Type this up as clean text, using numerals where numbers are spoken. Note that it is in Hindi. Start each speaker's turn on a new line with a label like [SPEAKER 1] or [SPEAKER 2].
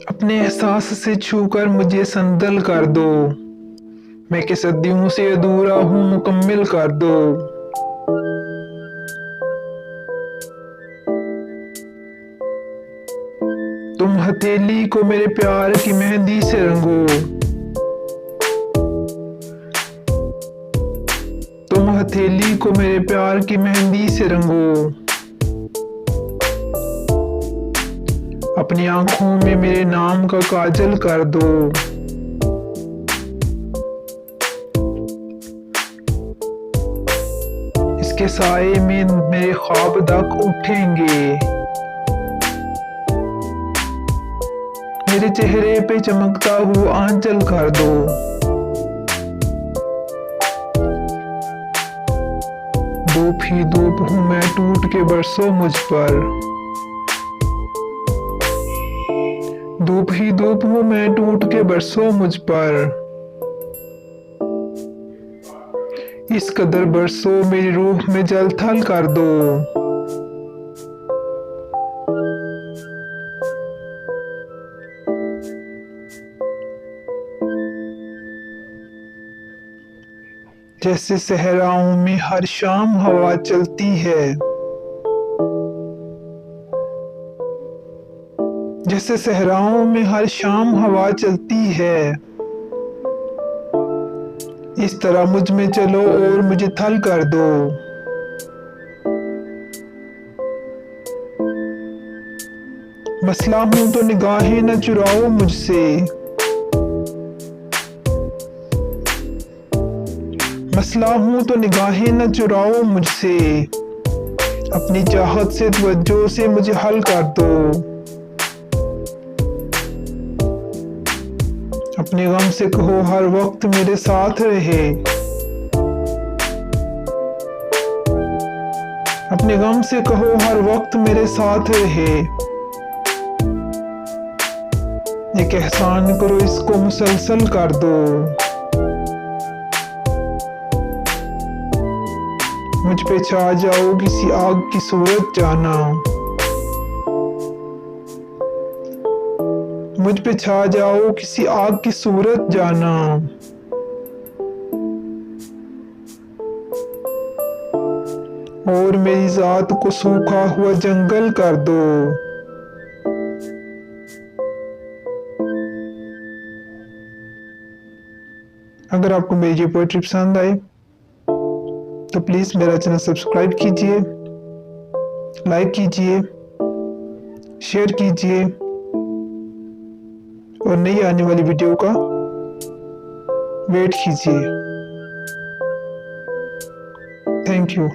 [SPEAKER 1] अपने एहसास से छूकर मुझे संदल कर दो। मैं कि सदियों से अधूरा हूँ, मुकम्मिल कर दो। तुम हथेली को मेरे प्यार की मेहंदी से रंगो। तुम हथेली को मेरे प्यार की मेहंदी से रंगो। अपनी आंखों में मेरे नाम का काजल कर दो। इसके साए में मेरे ख्वाब तक उठेंगे। मेरे चेहरे पे चमकता हुआ आंचल कर दो। धूप ही धूप हूँ मैं, टूट के बरसो मुझ पर। धूप ही धूप हूँ मैं, टूट के बरसो मुझ पर। इस कदर बरसो मेरी रूह में जल थल कर दो। जैसे सहराओं में हर शाम हवा चलती है। जैसे सहराओं में हर शाम हवा चलती है। इस तरह मुझ में चलो और मुझे थल कर दो। मसला हूं तो निगाहें न चुराओ मुझसे। मसला हूं तो निगाहें न चुराओ मुझसे। अपनी चाहत से तवज्जो से मुझे हल कर दो। अपने गम से कहो हर वक्त मेरे साथ रहे। अपने गम से कहो हर वक्त मेरे साथ रहे। एक एहसान करो, इसको मुसलसल कर दो। मुझ पे छा जाओ किसी आग की सूरत जाना। मुझ पे छा जाओ किसी आग की सूरत जाना। और मेरी जात को सूखा हुआ जंगल कर दो। अगर आपको मेरी ये पोएट्री पसंद आए तो प्लीज मेरा चैनल सब्सक्राइब कीजिए, लाइक कीजिए, शेयर कीजिए और नई आने वाली वीडियो का वेट कीजिए। Thank you.